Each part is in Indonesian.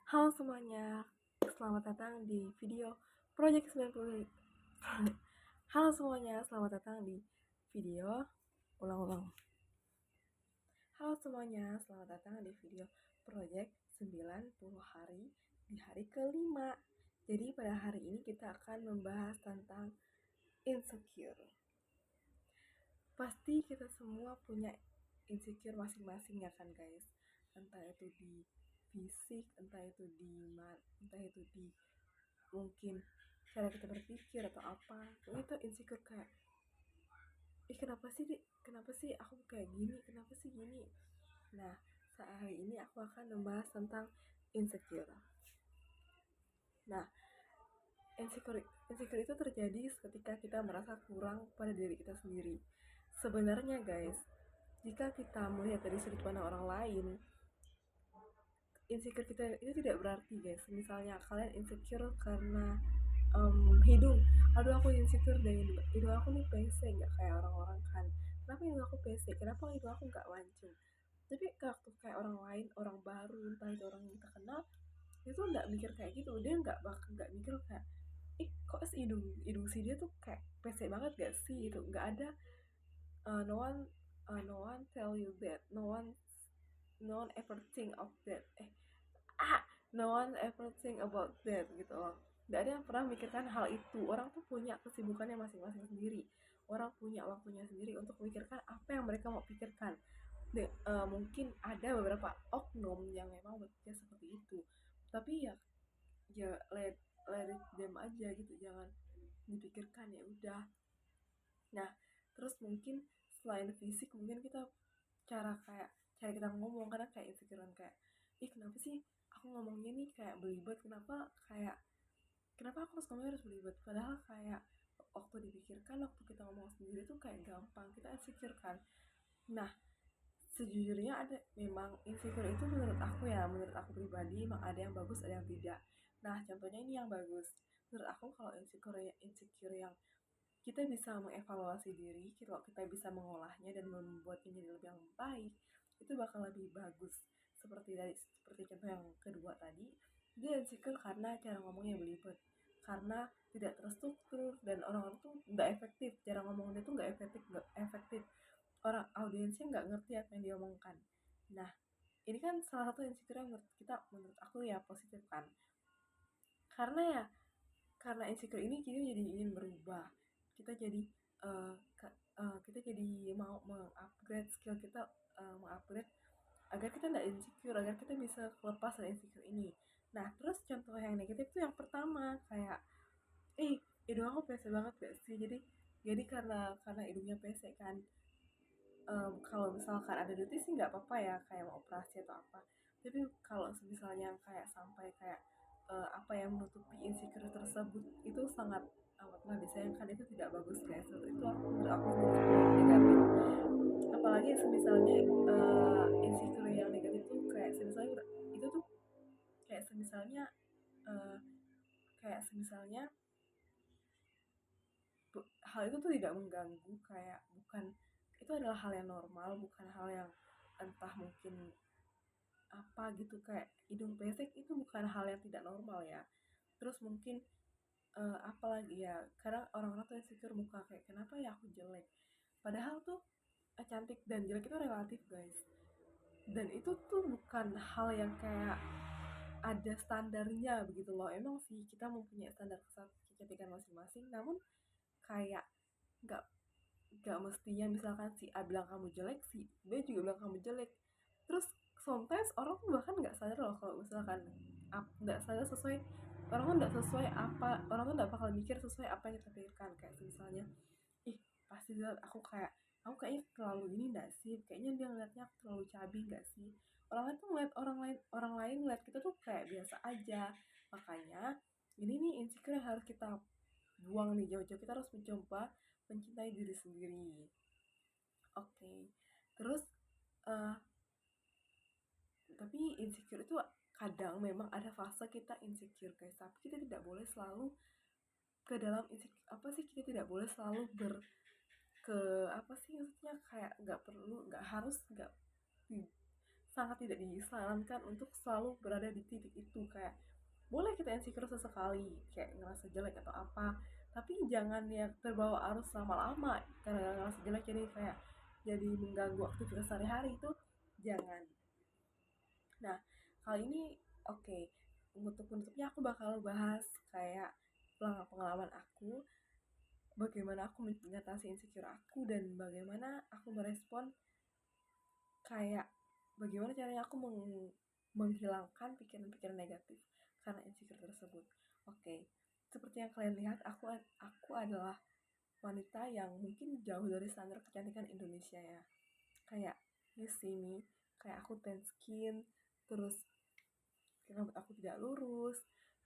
Halo semuanya, selamat datang di video Project 90. Halo semuanya, selamat datang di video ulang-ulang. Halo semuanya, selamat datang di video Project 90 hari di hari kelima. Jadi pada hari ini kita akan membahas tentang insecure. Pasti kita semua punya insecure masing-masing ya kan guys. Entah itu di fisik, entah itu di mungkin cara kita berpikir atau apa. Itu insecure kayak kenapa sih aku kayak gini, kenapa sih gini. Nah, saat hari ini aku akan membahas tentang insecure. Nah, insecure itu terjadi ketika kita merasa kurang pada diri kita sendiri. Sebenarnya guys, jika kita melihat dari sudut pandang orang lain, insecure kita itu tidak berarti guys. Misalnya kalian insecure karena hidung, aduh aku insecure dari hidung aku nih pesek nggak kayak orang-orang kan, kenapa hidung aku pesek, kenapa hidung aku nggak mancung. Tapi waktu kayak orang lain, orang baru, entah itu orang yang kita kenal, itu nggak mikir kayak gitu. Dia nggak mikir kayak kok hidung hidung si dia tuh kayak pesek banget gak sih, itu nggak ada. No one tell you that, no one ever think of that. No one ever think about that gitu loh. Gak ada yang pernah memikirkan hal itu. Orang tuh punya kesibukannya masing-masing sendiri. Orang punya waktunya sendiri untuk memikirkan apa yang mereka mau pikirkan. Mungkin ada beberapa oknum yang memang bekerja seperti itu. Tapi ya let it them aja gitu. Jangan dipikirkan, ya udah. Nah, terus mungkin selain fisik, mungkin kita cara kita ngomong, karena kayak insecurean kayak kenapa sih aku ngomongnya nih kayak belibet, kenapa aku harus belibet, padahal kayak waktu dipikirkan, waktu kita ngomong sendiri tuh kayak gampang, kita insecure kan. Nah, sejujurnya ada memang insecure itu, menurut aku pribadi memang ada yang bagus, ada yang tidak. Nah, contohnya ini yang bagus. Menurut aku kalau insecure yang kita bisa mengevaluasi diri, kalau kita bisa mengolahnya dan membuat ini lebih yang baik, itu bakal lebih bagus. Seperti contoh yang kedua tadi, dia insecure karena cara ngomongnya belibet, karena tidak terstruktur, dan orang-orang tuh nggak efektif, cara ngomongnya tuh nggak efektif, orang audiensnya nggak ngerti apa yang dia omongkan. Nah, ini kan salah satu insecure yang menurut aku ya positif kan, karena karena insecure ini kita jadi ingin berubah, kita jadi uh, kita jadi mau mengupgrade skill kita, mengupgrade agar kita nggak insecure, agar kita bisa lepas dari insecure ini. Nah, terus contoh yang negatif tuh yang pertama, kayak hidung aku pesek banget gak sih, jadi karena hidungnya pesek kan, kalau misalkan ada duty sih nggak apa-apa ya, kayak mau operasi atau apa. Tapi kalau misalnya kayak sampai kayak apa yang menutupi insecure tersebut, itu sangat amatlah disayangkan, itu tidak bagus guys. Itu menurut aku negatif. Apalagi misalnya insecure yang negatif tuh kayak misalnya itu tuh kayak misalnya uh, kayak misalnya hal itu tuh tidak mengganggu, kayak bukan, itu adalah hal yang normal, bukan hal yang entah mungkin apa gitu. Kayak hidung pesek itu bukan hal yang tidak normal ya. Terus mungkin apalagi ya, kadang orang-orang tuh insecure muka, kayak kenapa ya aku jelek, padahal tuh cantik dan jelek itu relatif guys. Dan itu tuh bukan hal yang kayak ada standarnya begitu loh. Emang sih kita mempunyai standar kecantikan masing-masing, namun kayak nggak nggak mestinya misalkan si A bilang kamu jelek, si B juga bilang kamu jelek. Terus sometimes orang tuh bahkan nggak sadar loh kalau misalkan nggak sadar sesuai, orang tuh nggak sesuai apa, orang tuh nggak bakal mikir sesuai apa yang kita pikirkan. Kayak misalnya pasti dia, aku kayaknya terlalu ini nggak sih, kayaknya dia ngeliatnya aku terlalu cabi nggak sih. Orang lain tuh ngeliat orang lain ngeliat kita tuh kayak biasa aja. Makanya ini nih insecure yang harus kita buang nih jauh-jauh. Kita harus mencoba mencintai diri sendiri. Oke. Terus uh, tapi insecure itu kadang memang ada fase kita insecure guys, tapi kita tidak boleh selalu ke dalam insecure. Apa sih, kita tidak boleh selalu ke apa sih maksudnya, kayak nggak perlu, nggak harus, nggak sangat tidak disarankan untuk selalu berada di titik itu. Kayak boleh kita insecure sesekali kayak ngerasa jelek atau apa, tapi jangan yang terbawa arus lama-lama karena ngerasa jelek jadi kayak jadi mengganggu aktivitas sehari-hari itu jangan. Nah, kali ini oke, untuk penutupnya aku bakal bahas kayak pengalaman aku, bagaimana aku mengatasi insecure aku dan bagaimana aku merespon, kayak bagaimana caranya aku menghilangkan pikiran-pikiran negatif karena insecure tersebut. Oke, seperti yang kalian lihat, aku adalah wanita yang mungkin jauh dari standar kecantikan Indonesia ya. Kayak you see me, kayak aku tan skin, terus rambut aku tidak lurus,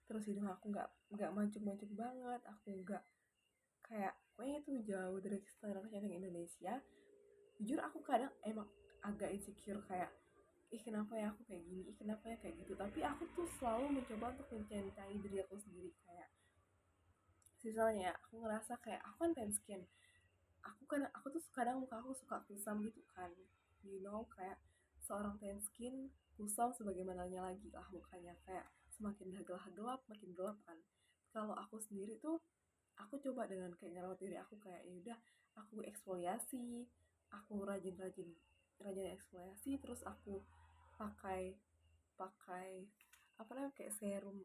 terus hidung aku nggak mancung-mancung banget, aku nggak kayak pokoknya itu jauh dari standar kecantikan Indonesia. Jujur aku kadang emang agak insecure kayak ih kenapa ya aku kayak gini, ih kenapa ya kayak gitu, tapi aku tuh selalu mencoba untuk mencintai diri aku sendiri. Kayak misalnya aku ngerasa kayak aku kan tan skin, aku tuh kadang muka aku suka kusam gitu kan, you know, kayak seorang tan skin kusam sebagaimananya lagi lah mukanya, kayak semakin gelap makin gelap kan. Kalau aku sendiri tuh aku coba dengan kayak ngerawat diri aku, kayak ya udah aku eksfoliasi, aku rajin eksfoliasi, terus aku pakai pakai apa namanya kayak serum,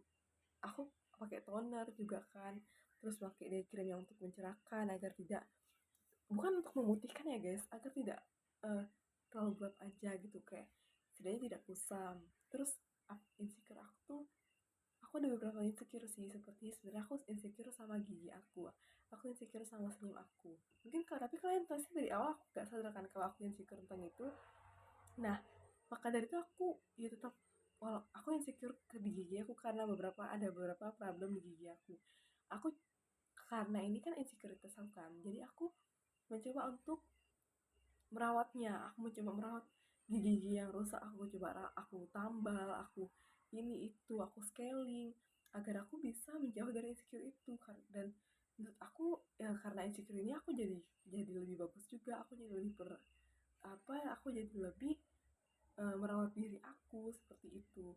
aku pakai toner juga kan, terus pakai day cream yang untuk mencerahkan agar tidak, bukan untuk memutihkan ya guys, agar tidak eh, terlalu gelap aja gitu, kayak setidaknya tidak kusam. Terus insecure aku tuh, aku ada beberapa insecure sih, seperti sebenarnya aku insecure sama gigi aku insecure sama senyum aku mungkin tapi kalian pasti dari awal aku gak sadar kan kalau aku insecure tentang itu. Nah, maka dari itu aku ya tetap, walau aku insecure ke di gigi aku karena ada beberapa problem di gigi aku karena ini kan insecurities aku kan, jadi aku mencoba untuk merawatnya, aku mencoba merawat gigi-gigi yang rusak, aku tambal, aku ini itu, aku scaling agar aku bisa menjauh dari insecure itu kan. Dan menurut aku ya karena insecure ini aku jadi lebih bagus juga, aku jadi lebih aku jadi lebih merawat diri aku seperti itu.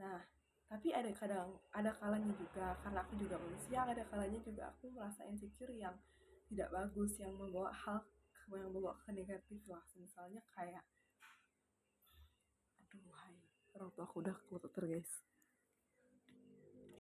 Nah, tapi ada kalanya juga karena aku juga manusia, ada kalanya juga aku merasa insecure yang tidak bagus, yang membawa ke negatif lah. Misalnya kayak aduh hai, orang tua aku udah keluar guys.